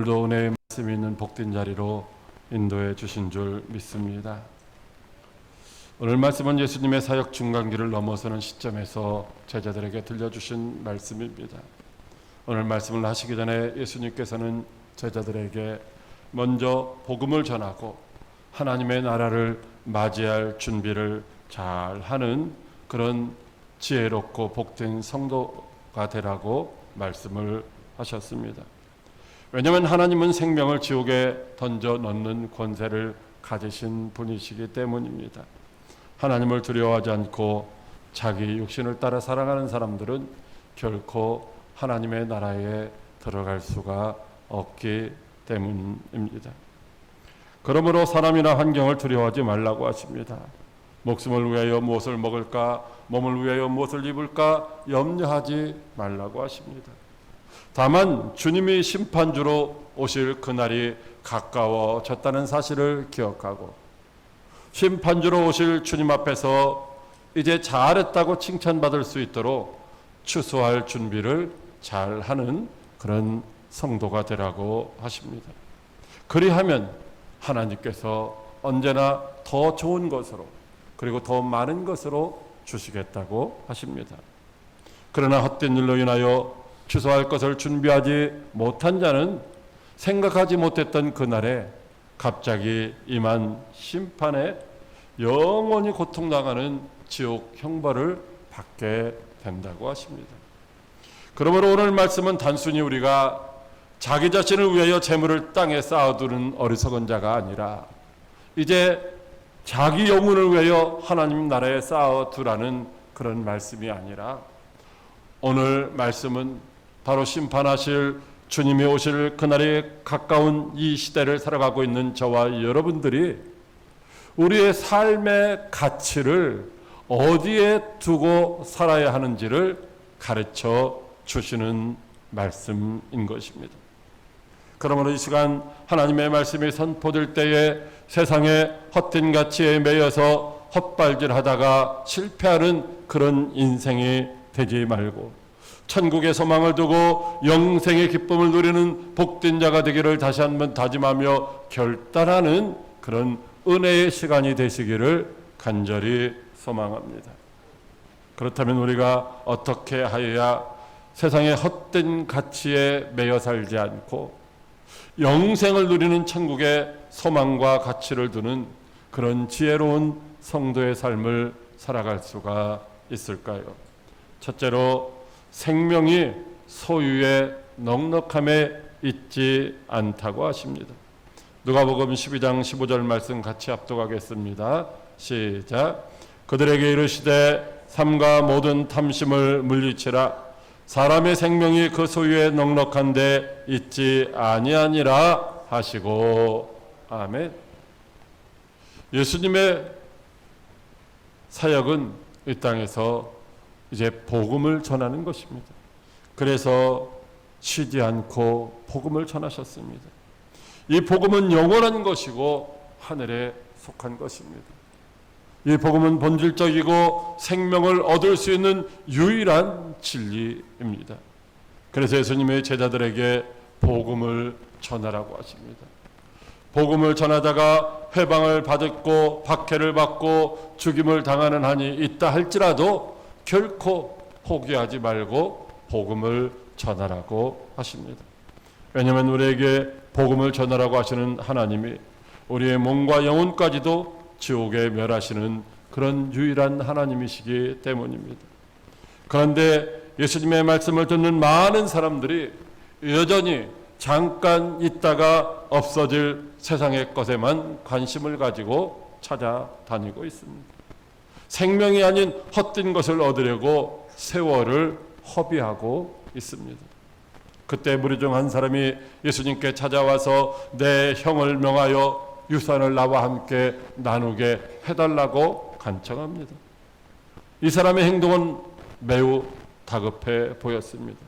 오늘도 은혜의 말씀이 있는 복된 자리로 인도해 주신 줄 믿습니다. 오늘 말씀은 예수님의 사역 중간기를 넘어서는 시점에서 제자들에게 들려주신 말씀입니다. 오늘 말씀을 하시기 전에 예수님께서는 제자들에게 먼저 복음을 전하고 하나님의 나라를 맞이할 준비를 잘 하는 그런 지혜롭고 복된 성도가 되라고 말씀을 하셨습니다. 왜냐하면 하나님은 생명을 지옥에 던져 넣는 권세를 가지신 분이시기 때문입니다. 하나님을 두려워하지 않고 자기 육신을 따라 살아가는 사람들은 결코 하나님의 나라에 들어갈 수가 없기 때문입니다. 그러므로 사람이나 환경을 두려워하지 말라고 하십니다. 목숨을 위하여 무엇을 먹을까, 몸을 위하여 무엇을 입을까 염려하지 말라고 하십니다. 다만 주님이 심판주로 오실 그날이 가까워졌다는 사실을 기억하고 심판주로 오실 주님 앞에서 이제 잘했다고 칭찬받을 수 있도록 추수할 준비를 잘하는 그런 성도가 되라고 하십니다. 그리하면 하나님께서 언제나 더 좋은 것으로 그리고 더 많은 것으로 주시겠다고 하십니다. 그러나 헛된 일로 인하여 추수할 것을 준비하지 못한 자는 생각하지 못했던 그날에 갑자기 임한 심판에 영원히 고통당하는 지옥 형벌을 받게 된다고 하십니다. 그러므로 오늘 말씀은 단순히 우리가 자기 자신을 위하여 재물을 땅에 쌓아두는 어리석은 자가 아니라 이제 자기 영혼을 위하여 하나님 나라에 쌓아두라는 그런 말씀이 아니라 오늘 말씀은 바로 심판하실 주님이 오실 그날이 가까운 이 시대를 살아가고 있는 저와 여러분들이 우리의 삶의 가치를 어디에 두고 살아야 하는지를 가르쳐 주시는 말씀인 것입니다. 그러므로 이 시간 하나님의 말씀이 선포될 때에 세상의 헛된 가치에 매여서 헛발질하다가 실패하는 그런 인생이 되지 말고 천국의 소망을 두고 영생의 기쁨을 누리는 복된 자가 되기를 다시 한번 다짐하며 결단하는 그런 은혜의 시간이 되시기를 간절히 소망합니다. 그렇다면 우리가 어떻게 하여야 세상의 헛된 가치에 매여 살지 않고 영생을 누리는 천국의 소망과 가치를 두는 그런 지혜로운 성도의 삶을 살아갈 수가 있을까요? 첫째로 생명이 소유의 넉넉함에 있지 않다고 하십니다. 누가복음 12장 15절 말씀 같이 합독하겠습니다. 시작. 그들에게 이르시되 삼가 모든 탐심을 물리치라. 사람의 생명이 그 소유에 넉넉한데 있지 아니하니라 하시고. 아멘. 예수님의 사역은 이 땅에서 이제 복음을 전하는 것입니다. 그래서 쉬지 않고 복음을 전하셨습니다. 이 복음은 영원한 것이고 하늘에 속한 것입니다. 이 복음은 본질적이고 생명을 얻을 수 있는 유일한 진리입니다. 그래서 예수님의 제자들에게 복음을 전하라고 하십니다. 복음을 전하다가 회방을 받고 박해를 받고 죽임을 당하는 한이 있다 할지라도 결코 포기하지 말고 복음을 전하라고 하십니다. 왜냐하면 우리에게 복음을 전하라고 하시는 하나님이 우리의 몸과 영혼까지도 지옥에 멸하시는 그런 유일한 하나님이시기 때문입니다. 그런데 예수님의 말씀을 듣는 많은 사람들이 여전히 잠깐 있다가 없어질 세상의 것에만 관심을 가지고 찾아다니고 있습니다. 생명이 아닌 헛된 것을 얻으려고 세월을 허비하고 있습니다. 그때 무리 중 한 사람이 예수님께 찾아와서 내 형을 명하여 유산을 나와 함께 나누게 해달라고 간청합니다. 이 사람의 행동은 매우 다급해 보였습니다.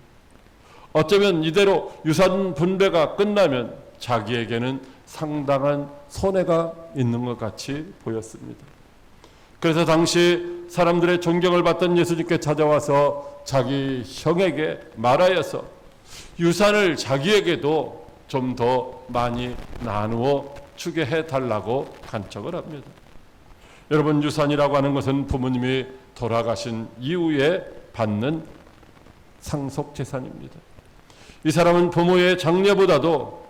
어쩌면 이대로 유산 분배가 끝나면 자기에게는 상당한 손해가 있는 것 같이 보였습니다. 그래서 당시 사람들의 존경을 받던 예수님께 찾아와서 자기 형에게 말하여서 유산을 자기에게도 좀 더 많이 나누어 주게 해달라고 간청을 합니다. 여러분, 유산이라고 하는 것은 부모님이 돌아가신 이후에 받는 상속재산입니다. 이 사람은 부모의 장례보다도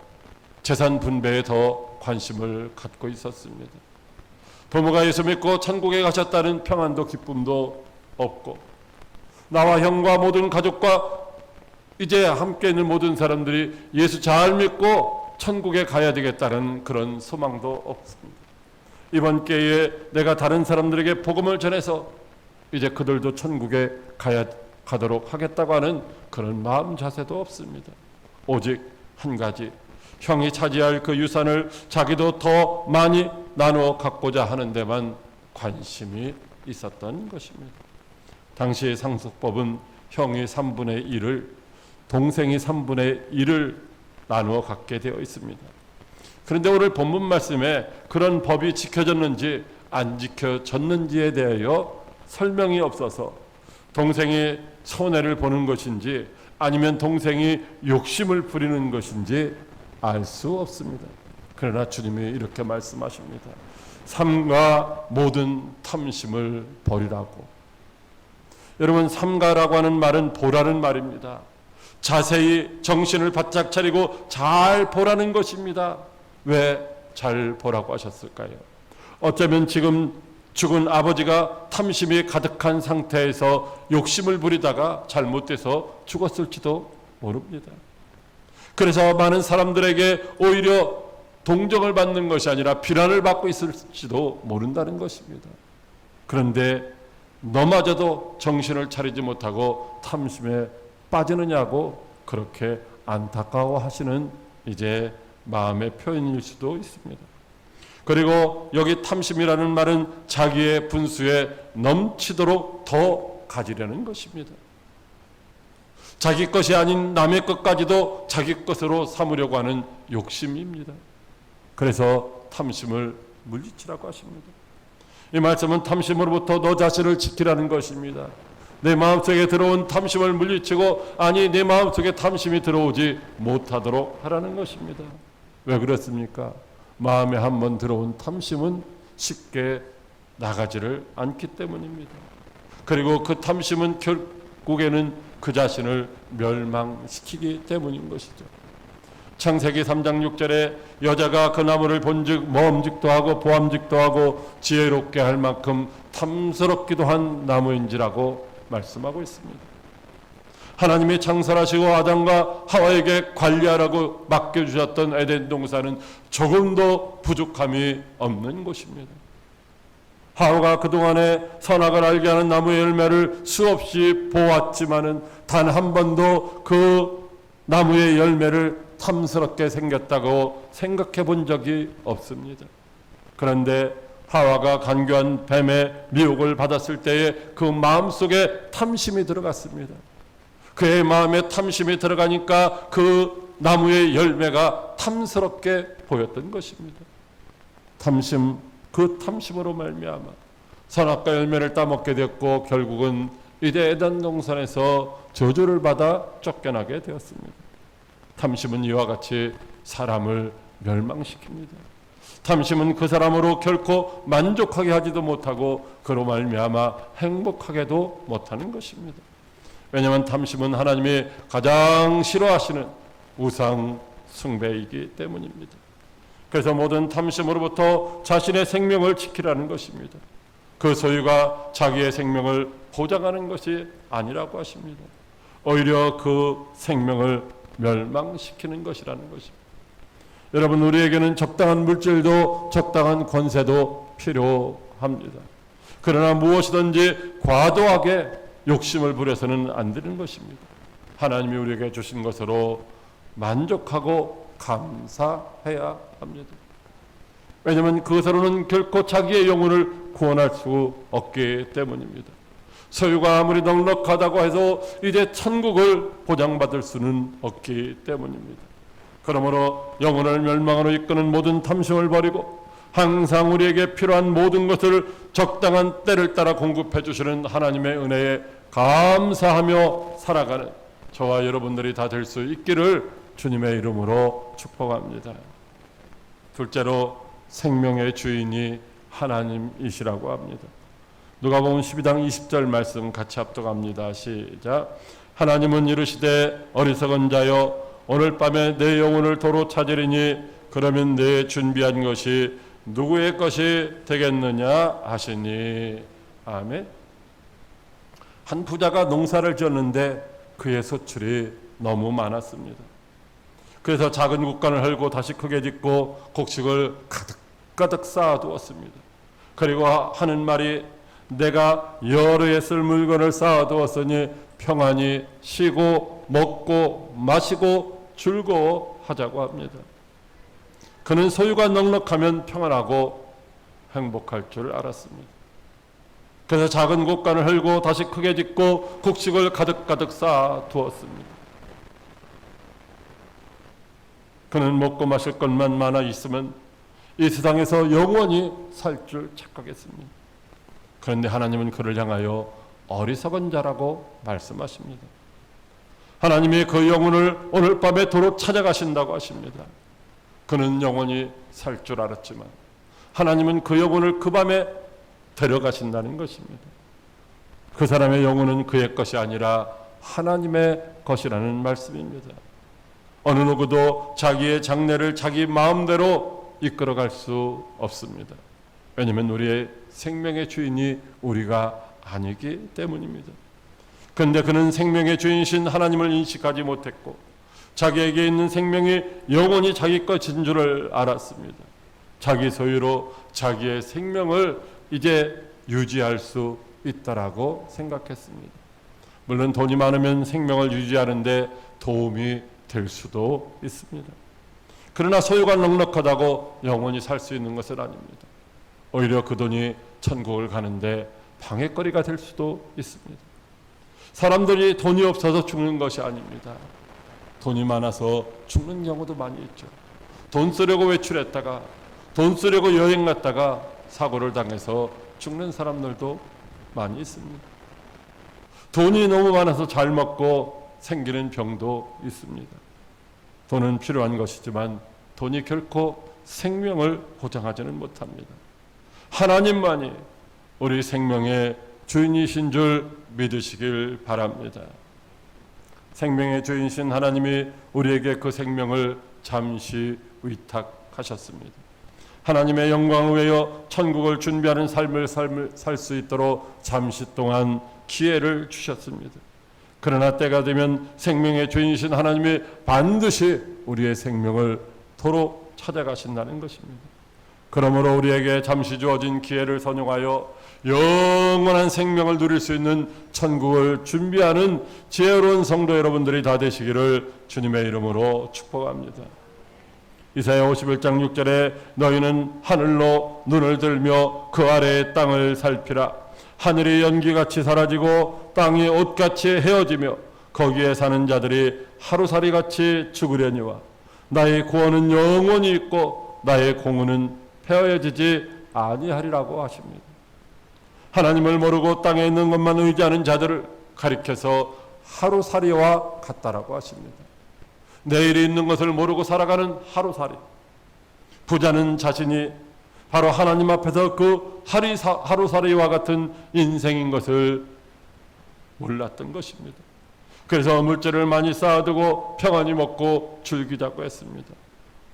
재산 분배에 더 관심을 갖고 있었습니다. 부모가 예수 믿고 천국에 가셨다는 평안도 기쁨도 없고, 나와 형과 모든 가족과 이제 함께 있는 모든 사람들이 예수 잘 믿고 천국에 가야 되겠다는 그런 소망도 없습니다. 이번 기회에 내가 다른 사람들에게 복음을 전해서 이제 그들도 천국에 가도록 하겠다고 하는 그런 마음 자세도 없습니다. 오직 한 가지, 형이 차지할 그 유산을 자기도 더 많이 나누어 갖고자 하는 데만 관심이 있었던 것입니다. 당시의 상속법은 형이 3분의 1을, 동생이 3분의 1을 나누어 갖게 되어 있습니다. 그런데 오늘 본문 말씀에 그런 법이 지켜졌는지 안 지켜졌는지에 대하여 설명이 없어서 동생이 손해를 보는 것인지 아니면 동생이 욕심을 부리는 것인지 알 수 없습니다. 그러나 주님이 이렇게 말씀하십니다. 삼가 모든 탐심을 버리라고. 여러분, 삼가라고 하는 말은 보라는 말입니다. 자세히 정신을 바짝 차리고 잘 보라는 것입니다. 왜 잘 보라고 하셨을까요? 어쩌면 지금 죽은 아버지가 탐심이 가득한 상태에서 욕심을 부리다가 잘못돼서 죽었을지도 모릅니다. 그래서 많은 사람들에게 오히려 동정을 받는 것이 아니라 비난을 받고 있을지도 모른다는 것입니다. 그런데 너마저도 정신을 차리지 못하고 탐심에 빠지느냐고 그렇게 안타까워하시는 이제 마음의 표현일 수도 있습니다. 그리고 여기 탐심이라는 말은 자기의 분수에 넘치도록 더 가지려는 것입니다. 자기 것이 아닌 남의 것까지도 자기 것으로 삼으려고 하는 욕심입니다. 그래서 탐심을 물리치라고 하십니다. 이 말씀은 탐심으로부터 너 자신을 지키라는 것입니다. 내 마음속에 들어온 탐심을 물리치고, 아니 내 마음속에 탐심이 들어오지 못하도록 하라는 것입니다. 왜 그렇습니까? 마음에 한번 들어온 탐심은 쉽게 나가지를 않기 때문입니다. 그리고 그 탐심은 결국에는 그 자신을 멸망시키기 때문인 것이죠. 창세기 3장 6절에 여자가 그 나무를 본즉 먹음직도 하고 보암직도 하고 지혜롭게 할 만큼 탐스럽기도 한 나무인지라고 말씀하고 있습니다. 하나님이 창설하시고 아담과 하와에게 관리하라고 맡겨주셨던 에덴 동산은 조금도 부족함이 없는 곳입니다. 하와가 그동안에 선악을 알게 하는 나무의 열매를 수없이 보았지만은 단 한 번도 그 나무의 열매를 탐스럽게 생겼다고 생각해 본 적이 없습니다. 그런데 하와가 간교한 뱀의 미혹을 받았을 때에 그 마음속에 탐심이 들어갔습니다. 그의 마음에 탐심이 들어가니까 그 나무의 열매가 탐스럽게 보였던 것입니다. 탐심, 그 탐심으로 말미암아 선악과 열매를 따먹게 됐고 결국은 이제 에덴 동산에서 저주를 받아 쫓겨나게 되었습니다. 탐심은 이와 같이 사람을 멸망시킵니다. 탐심은 그 사람으로 결코 만족하게 하지도 못하고 그로 말미암아 행복하게도 못하는 것입니다. 왜냐하면 탐심은 하나님이 가장 싫어하시는 우상 숭배이기 때문입니다. 그래서 모든 탐심으로부터 자신의 생명을 지키라는 것입니다. 그 소유가 자기의 생명을 보장하는 것이 아니라고 하십니다. 오히려 그 생명을 멸망시키는 것이라는 것입니다. 여러분, 우리에게는 적당한 물질도 적당한 권세도 필요합니다. 그러나 무엇이든지 과도하게 욕심을 부려서는 안 되는 것입니다. 하나님이 우리에게 주신 것으로 만족하고 감사해야 합니다. 왜냐하면 그것으로는 결코 자기의 영혼을 구원할 수 없기 때문입니다. 소유가 아무리 넉넉하다고 해서 이제 천국을 보장받을 수는 없기 때문입니다. 그러므로 영혼을 멸망으로 이끄는 모든 탐심을 버리고 항상 우리에게 필요한 모든 것을 적당한 때를 따라 공급해 주시는 하나님의 은혜에 감사하며 살아가는 저와 여러분들이 다 될 수 있기를 주님의 이름으로 축복합니다. 둘째로 생명의 주인이 하나님이시라고 합니다. 누가복음 12장 20절 말씀 같이 합독합니다. 시작. 하나님은 이르시되 어리석은 자여 오늘 밤에 내 영혼을 도로 찾으리니 그러면 내 준비한 것이 누구의 것이 되겠느냐 하시니. 아멘. 한 부자가 농사를 지었는데 그의 소출이 너무 많았습니다. 그래서 작은 곳간을 헐고 다시 크게 짓고 곡식을 가득가득 쌓아두었습니다. 그리고 하는 말이 내가 여러 해 쓸 물건을 쌓아두었으니 평안히 쉬고 먹고 마시고 즐거워하자고 합니다. 그는 소유가 넉넉하면 평안하고 행복할 줄 알았습니다. 그래서 작은 곳간을 헐고 다시 크게 짓고 곡식을 가득가득 쌓아두었습니다. 그는 먹고 마실 것만 많아 있으면 이 세상에서 영원히 살 줄 착각했습니다. 그런데 하나님은 그를 향하여 어리석은 자라고 말씀하십니다. 하나님이 그 영혼을 오늘 밤에 도로 찾아가신다고 하십니다. 그는 영원히 살 줄 알았지만 하나님은 그 영혼을 그 밤에 데려가신다는 것입니다. 그 사람의 영혼은 그의 것이 아니라 하나님의 것이라는 말씀입니다. 어느 누구도 자기의 장래를 자기 마음대로 이끌어갈 수 없습니다. 왜냐하면 우리의 생명의 주인이 우리가 아니기 때문입니다. 그런데 그는 생명의 주인이신 하나님을 인식하지 못했고 자기에게 있는 생명이 영원히 자기 것인 줄을 알았습니다. 자기 소유로 자기의 생명을 이제 유지할 수 있다라고 생각했습니다. 물론 돈이 많으면 생명을 유지하는데 도움이 될 수도 있습니다. 그러나 소유가 넉넉하다고 영원히 살 수 있는 것은 아닙니다. 오히려 그 돈이 천국을 가는데 방해거리가 될 수도 있습니다. 사람들이 돈이 없어서 죽는 것이 아닙니다. 돈이 많아서 죽는 경우도 많이 있죠. 돈 쓰려고 외출했다가 돈 쓰려고 여행 갔다가 사고를 당해서 죽는 사람들도 많이 있습니다. 돈이 너무 많아서 잘 먹고 생기는 병도 있습니다. 돈은 필요한 것이지만 돈이 결코 생명을 보장하지는 못합니다. 하나님만이 우리 생명의 주인이신 줄 믿으시길 바랍니다. 생명의 주인이신 하나님이 우리에게 그 생명을 잠시 위탁하셨습니다. 하나님의 영광을 위하여 천국을 준비하는 삶을 살 수 있도록 잠시 동안 기회를 주셨습니다. 그러나 때가 되면 생명의 주인이신 하나님이 반드시 우리의 생명을 도로 찾아가신다는 것입니다. 그러므로 우리에게 잠시 주어진 기회를 선용하여 영원한 생명을 누릴 수 있는 천국을 준비하는 지혜로운 성도 여러분들이 다 되시기를 주님의 이름으로 축복합니다. 이사야 51장 6절에 너희는 하늘로 눈을 들며 그 아래의 땅을 살피라. 하늘이 연기같이 사라지고 땅이 옷같이 헤어지며 거기에 사는 자들이 하루살이같이 죽으려니와 나의 구원은 영원히 있고 나의 공의는 폐허해지지 아니하리라고 하십니다. 하나님을 모르고 땅에 있는 것만 의지하는 자들을 가리켜서 하루살이와 같다라고 하십니다. 내일이 있는 것을 모르고 살아가는 하루살이. 부자는 자신이 바로 하나님 앞에서 그 하루살이와 같은 인생인 것을 몰랐던 것입니다. 그래서 물질을 많이 쌓아두고 평안히 먹고 즐기자고 했습니다.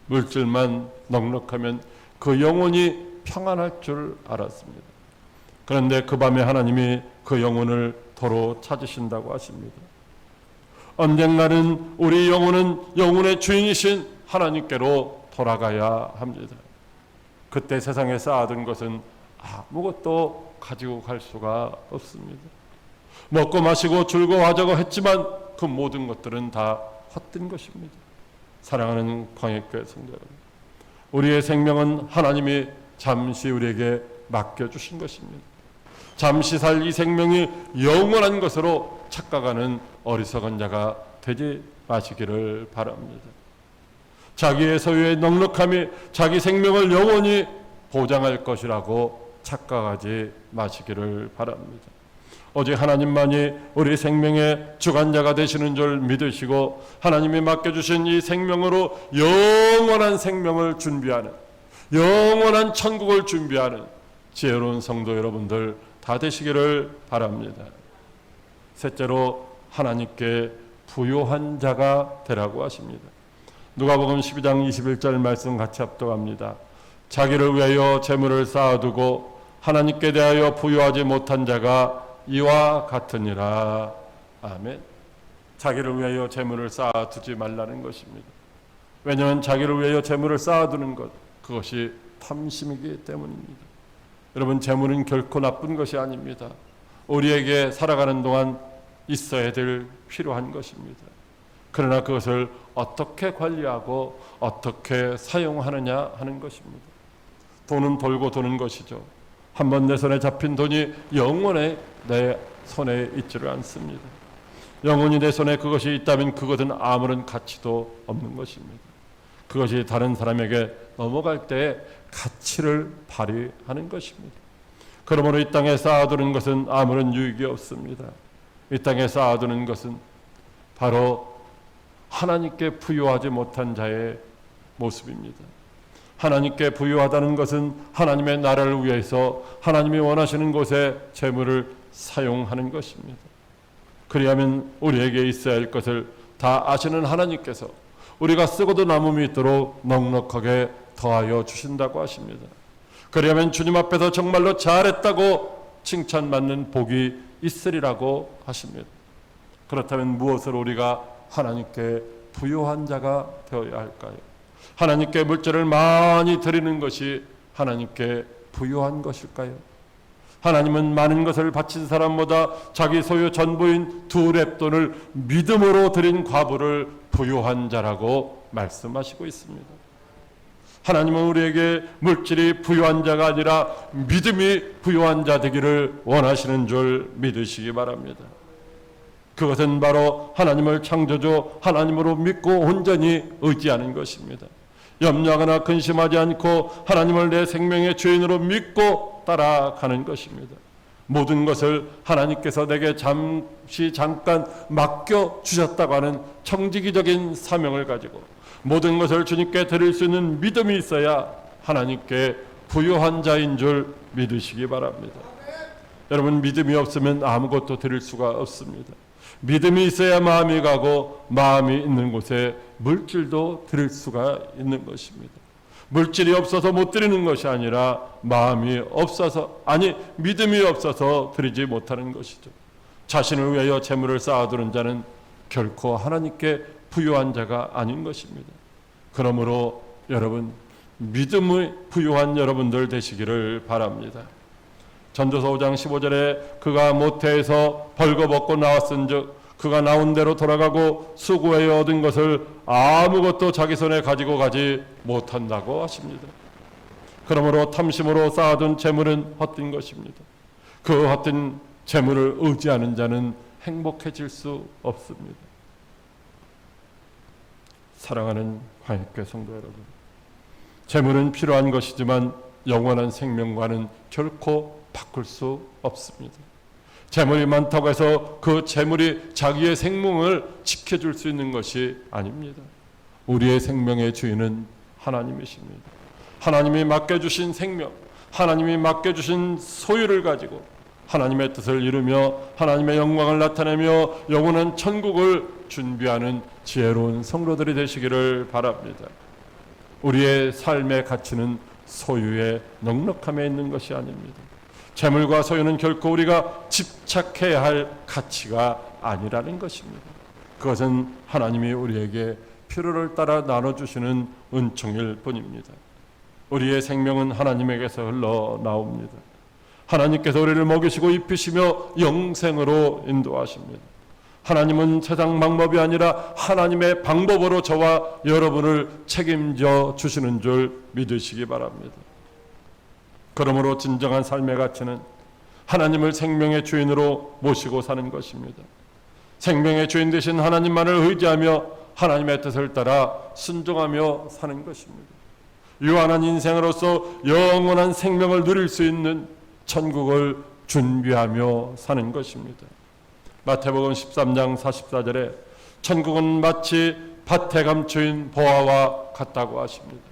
물질만 넉넉하면 그 영혼이 평안할 줄 알았습니다. 그런데 그 밤에 하나님이 그 영혼을 도로 찾으신다고 하십니다. 언젠가는 우리 영혼은 영혼의 주인이신 하나님께로 돌아가야 합니다. 그때 세상에 쌓아둔 것은 아무것도 가지고 갈 수가 없습니다. 먹고 마시고 즐거워하자고 했지만 그 모든 것들은 다 헛된 것입니다. 사랑하는 광역교회 성도 여러분, 우리의 생명은 하나님이 잠시 우리에게 맡겨주신 것입니다. 잠시 살 이 생명이 영원한 것으로 착각하는 어리석은 자가 되지 마시기를 바랍니다. 자기의 소유의 넉넉함이 자기 생명을 영원히 보장할 것이라고 착각하지 마시기를 바랍니다. 오직 하나님만이 우리 생명의 주관자가 되시는 줄 믿으시고 하나님이 맡겨주신 이 생명으로 영원한 생명을 준비하는, 영원한 천국을 준비하는 지혜로운 성도 여러분들 다 되시기를 바랍니다. 셋째로 하나님께 부요한 자가 되라고 하십니다. 누가복음 12장 21절 말씀 같이 합독합니다. 자기를 위하여 재물을 쌓아두고 하나님께 대하여 부요하지 못한 자가 이와 같으니라. 아멘. 자기를 위하여 재물을 쌓아두지 말라는 것입니다. 왜냐하면 자기를 위하여 재물을 쌓아두는 것, 그것이 탐심이기 때문입니다. 여러분, 재물은 결코 나쁜 것이 아닙니다. 우리에게 살아가는 동안 있어야 될 필요한 것입니다. 그러나 그것을 어떻게 관리하고 어떻게 사용하느냐 하는 것입니다. 돈은 돌고 도는 것이죠. 한번 내 손에 잡힌 돈이 영원히 내 손에 있지를 않습니다. 영원히 내 손에 그것이 있다면 그것은 아무런 가치도 없는 것입니다. 그것이 다른 사람에게 넘어갈 때 가치를 발휘하는 것입니다. 그러므로 이 땅에 쌓아두는 것은 아무런 유익이 없습니다. 이 땅에 쌓아두는 것은 바로 하나님께 부요하지 못한 자의 모습입니다. 하나님께 부요하다는 것은 하나님의 나라를 위해서 하나님이 원하시는 곳에 재물을 사용하는 것입니다. 그리하면 우리에게 있어야 할 것을 다 아시는 하나님께서 우리가 쓰고도 남음이 있도록 넉넉하게 더하여 주신다고 하십니다. 그리하면 주님 앞에서 정말로 잘했다고 칭찬받는 복이 있으리라고 하십니다. 그렇다면 무엇을 우리가 하나님께 부요한 자가 되어야 할까요? 하나님께 물질을 많이 드리는 것이 하나님께 부요한 것일까요? 하나님은 많은 것을 바친 사람보다 자기 소유 전부인 2렙돈을 믿음으로 드린 과부를 부요한 자라고 말씀하시고 있습니다. 하나님은 우리에게 물질이 부요한 자가 아니라 믿음이 부요한 자 되기를 원하시는 줄 믿으시기 바랍니다. 그것은 바로 하나님을 창조주 하나님으로 믿고 온전히 의지하는 것입니다. 염려하거나 근심하지 않고 하나님을 내 생명의 주인으로 믿고 따라가는 것입니다. 모든 것을 하나님께서 내게 잠깐 맡겨주셨다고 하는 청지기적인 사명을 가지고 모든 것을 주님께 드릴 수 있는 믿음이 있어야 하나님께 부요한 자인 줄 믿으시기 바랍니다. 여러분, 믿음이 없으면 아무것도 드릴 수가 없습니다. 믿음이 있어야 마음이 가고 마음이 있는 곳에 물질도 드릴 수가 있는 것입니다. 물질이 없어서 못 드리는 것이 아니라 마음이 없어서, 믿음이 없어서 드리지 못하는 것이죠. 자신을 위하여 재물을 쌓아두는 자는 결코 하나님께 부요한 자가 아닌 것입니다. 그러므로 여러분, 믿음의 부요한 여러분들 되시기를 바랍니다. 전도서 5장 15절에 그가 모태에서 벌거벗고 나왔은즉 그가 나온 대로 돌아가고 수고하여 얻은 것을 아무것도 자기 손에 가지고 가지 못한다고 하십니다. 그러므로 탐심으로 쌓아둔 재물은 헛된 것입니다. 그 헛된 재물을 의지하는 자는 행복해질 수 없습니다. 사랑하는 광역교회 성도 여러분, 재물은 필요한 것이지만 영원한 생명과는 결코 바꿀 수 없습니다. 재물이 많다고 해서 그 재물이 자기의 생명을 지켜줄 수 있는 것이 아닙니다. 우리의 생명의 주인은 하나님이십니다. 하나님이 맡겨주신 생명, 하나님이 맡겨주신 소유를 가지고 하나님의 뜻을 이루며 하나님의 영광을 나타내며 영원한 천국을 준비하는 지혜로운 성도들이 되시기를 바랍니다. 우리의 삶의 가치는 소유의 넉넉함에 있는 것이 아닙니다. 재물과 소유는 결코 우리가 집착해야 할 가치가 아니라는 것입니다. 그것은 하나님이 우리에게 필요를 따라 나눠주시는 은총일 뿐입니다. 우리의 생명은 하나님에게서 흘러나옵니다. 하나님께서 우리를 먹이시고 입히시며 영생으로 인도하십니다. 하나님은 세상 방법이 아니라 하나님의 방법으로 저와 여러분을 책임져 주시는 줄 믿으시기 바랍니다. 그러므로 진정한 삶의 가치는 하나님을 생명의 주인으로 모시고 사는 것입니다. 생명의 주인 되신 하나님만을 의지하며 하나님의 뜻을 따라 순종하며 사는 것입니다. 유한한 인생으로서 영원한 생명을 누릴 수 있는 천국을 준비하며 사는 것입니다. 마태복음 13장 44절에 천국은 마치 밭에 감추인 보화와 같다고 하십니다.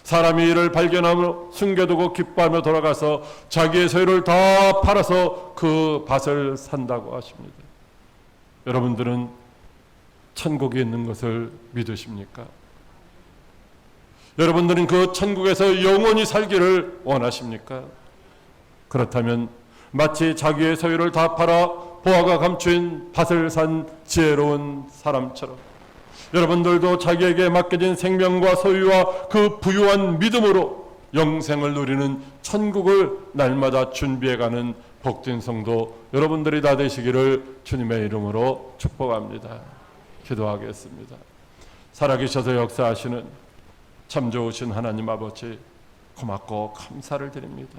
사람이 이를 발견하며 숨겨두고 기뻐하며 돌아가서 자기의 소유를 다 팔아서 그 밭을 산다고 하십니다. 여러분들은 천국에 있는 것을 믿으십니까? 여러분들은 그 천국에서 영원히 살기를 원하십니까? 그렇다면 마치 자기의 소유를 다 팔아 보화가 감추인 밭을 산 지혜로운 사람처럼 여러분들도 자기에게 맡겨진 생명과 소유와 그 부유한 믿음으로 영생을 누리는 천국을 날마다 준비해가는 복된 성도 여러분들이 다 되시기를 주님의 이름으로 축복합니다. 기도하겠습니다. 살아계셔서 역사하시는 참 좋으신 하나님 아버지, 고맙고 감사를 드립니다.